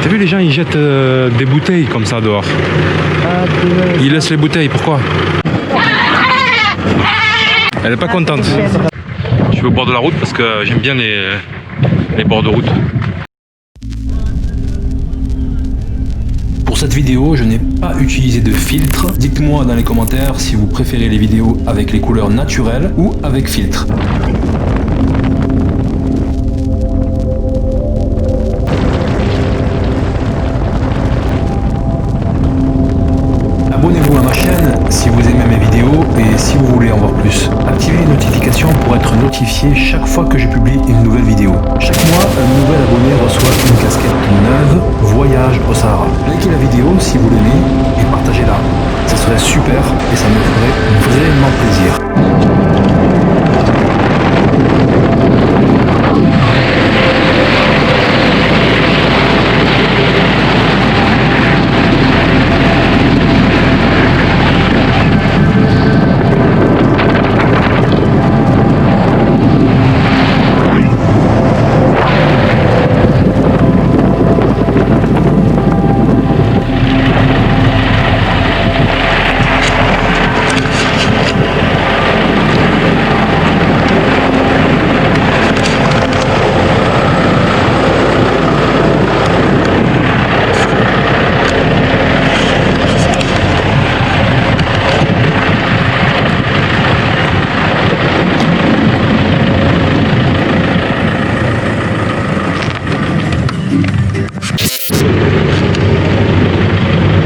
T'as vu, les gens ils jettent des bouteilles comme ça dehors. Ils laissent les bouteilles, pourquoi? Elle est pas contente. Je vais au bord de la route parce que j'aime bien les bords de route. Pour cette vidéo, je n'ai pas utilisé de filtre. Dites-moi dans les commentaires si vous préférez les vidéos avec les couleurs naturelles ou avec filtre. Abonnez-vous à ma chaîne si vous aimez mes vidéos et si vous voulez en voir plus. Activez les notifications pour être notifié chaque fois que je publie une nouvelle vidéo. Chaque mois, un nouvel abonné reçoit une casquette neuve Voyage au Sahara. Likez la vidéo si vous l'aimez et partagez-la. Ce serait super et ça me ferait vraiment plaisir.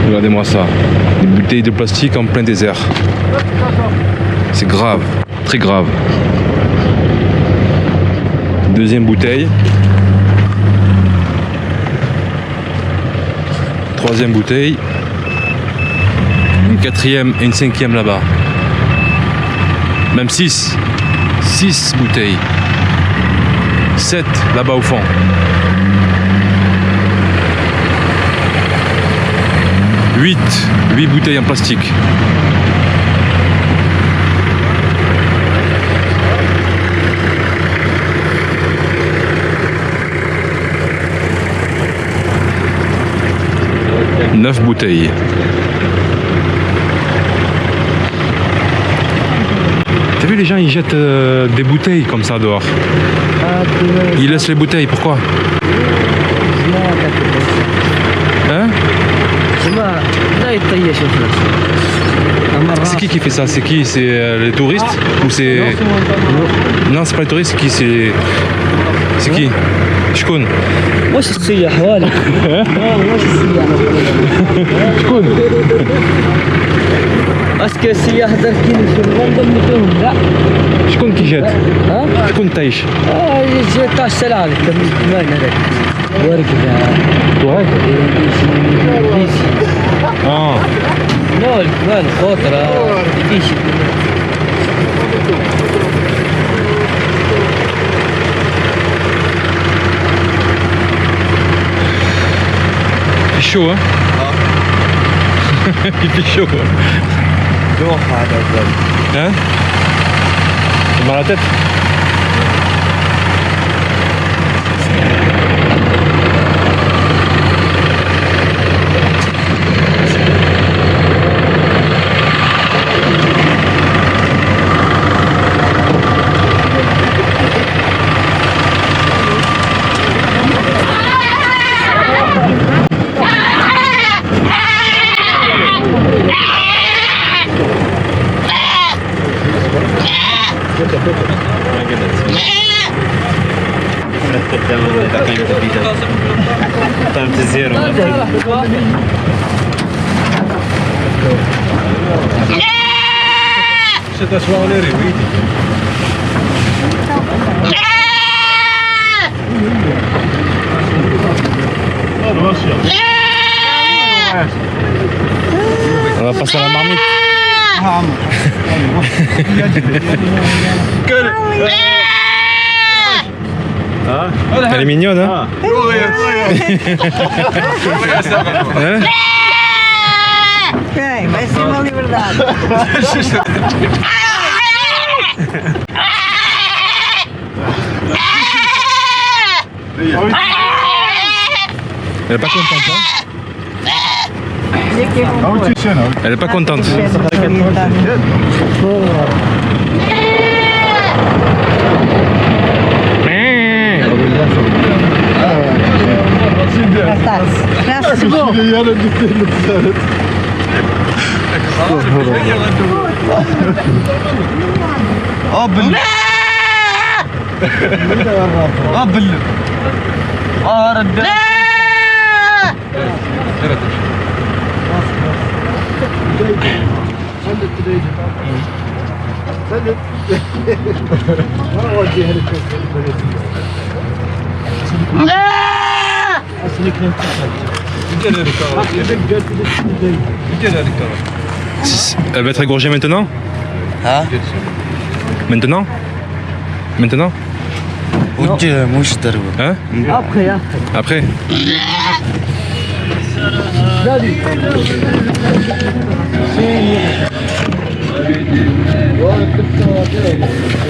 Regardez-moi ça, des bouteilles de plastique en plein désert. C'est grave, très grave. Deuxième bouteille. Troisième bouteille. Une quatrième et une cinquième là-bas. Même 6. 6 bouteilles. 7 là-bas au fond. Huit bouteilles en plastique. Neuf bouteilles. T'as vu, les gens ils jettent des bouteilles comme ça dehors. Ils laissent les bouteilles, pourquoi? Hein? C'est qui fait ça? C'est qui? C'est les touristes? Ou c'est... Non, c'est pas les touristes, c'est qui? C'est qui? شكون؟ واش السياح والك؟ واش السياح؟ شكون؟ اسكو السياح داركين في لندن مثلهم لا؟ شكون كيجات؟ شكون طايش؟ جا طاش سلعة كمان هذاك ورقة وهاك؟ لا الكمان خاطرة فيش Il fait chaud, hein? Il fait chaud. Hein? T'as mal à la tête? On va passer à la marmite. Elle est mignonne, hein? Hein? Vai ser uma liberdade. Elle est pas contente, hein? Elle est pas contente. Elle va être égorgée maintenant? ها Maintenant? Maintenant? وجه مش ضربه Hein? Après, Après?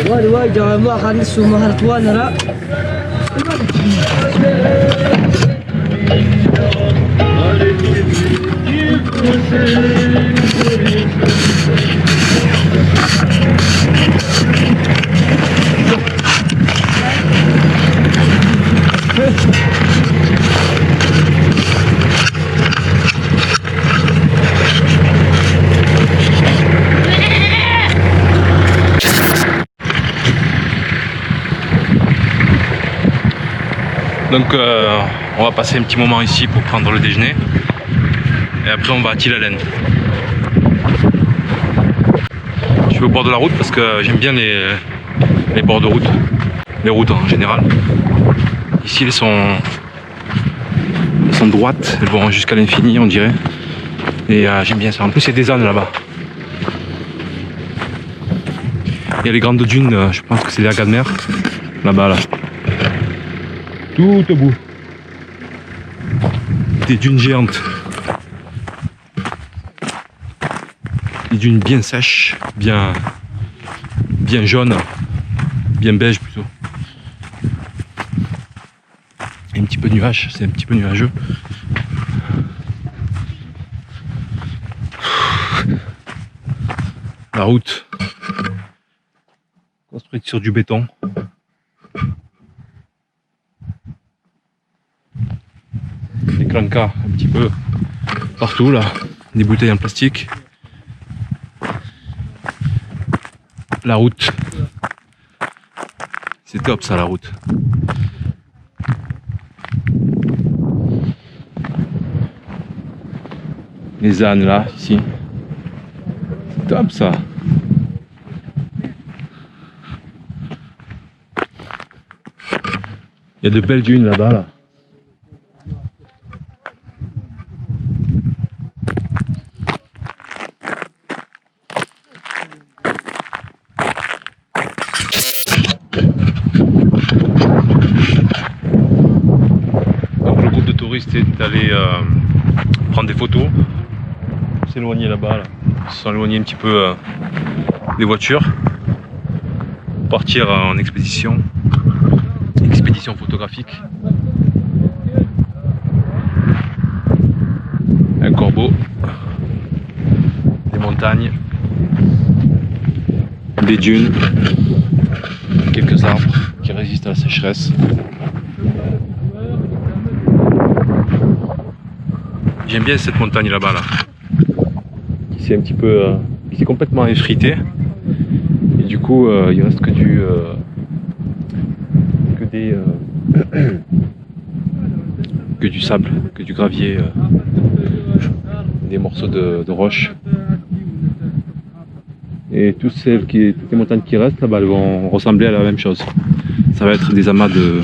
واي جواب ما خلي السومة هرتوان را Donc on va passer un petit moment ici pour prendre le déjeuner et après on va à Tillalen. Je suis au bord de la route parce que j'aime bien les bords de route, les routes en général. Ici elles sont droites, elles vont jusqu'à l'infini on dirait et j'aime bien ça. En plus il y a des ânes là-bas. Il y a les grandes dunes, je pense que c'est les Agadmer là-bas là. Tout au bout. Des dunes géantes. Des dunes bien sèches, bien jaunes, bien beige plutôt. Et un petit peu de nuage, c'est un petit peu nuageux. La route construite sur du béton. Des clancas un petit peu partout là, des bouteilles en plastique. La route, c'est top ça la route. Les ânes là, ici, c'est top ça. Il y a de belles dunes là-bas là. C'est d'aller prendre des photos, s'éloigner là-bas, s'éloigner un petit peu des voitures, partir en expédition photographique. Un corbeau, des montagnes, des dunes, quelques arbres qui résistent à la sécheresse. J'aime bien cette montagne là-bas là, qui s'est un petit peu, qui s'est complètement effritée et du coup il reste que du sable, que du gravier, des morceaux de roche. Et toutes les montagnes qui restent là-bas, elles vont ressembler à la même chose. Ça va être des amas de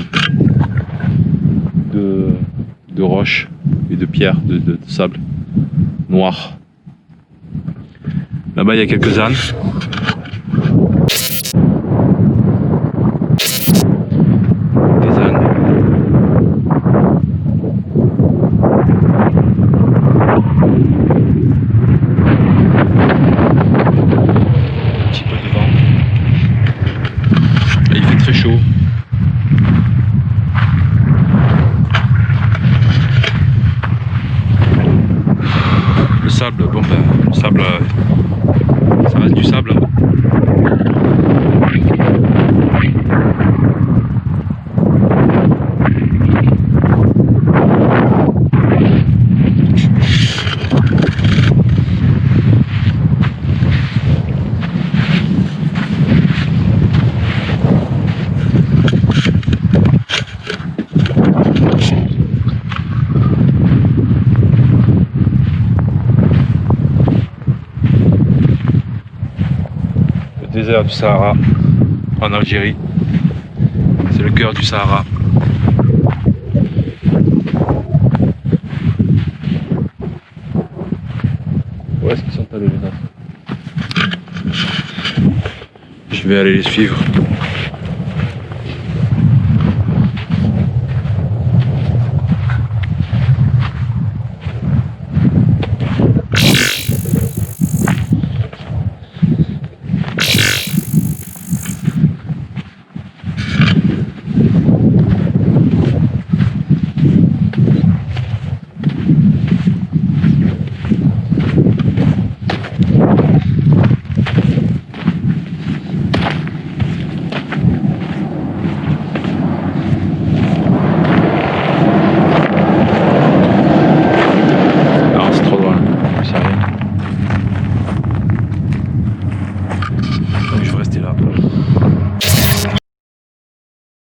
roches et de pierres, de sable noir. Là-bas il y a quelques ânes. Des ânes. Un petit peu de vent. Là, il fait très chaud. sable, bon ben, le sable, ça reste du sable. Désert du Sahara en Algérie, c'est le cœur du Sahara. Où est-ce qu'ils sont allés les enfants? Je vais aller les suivre.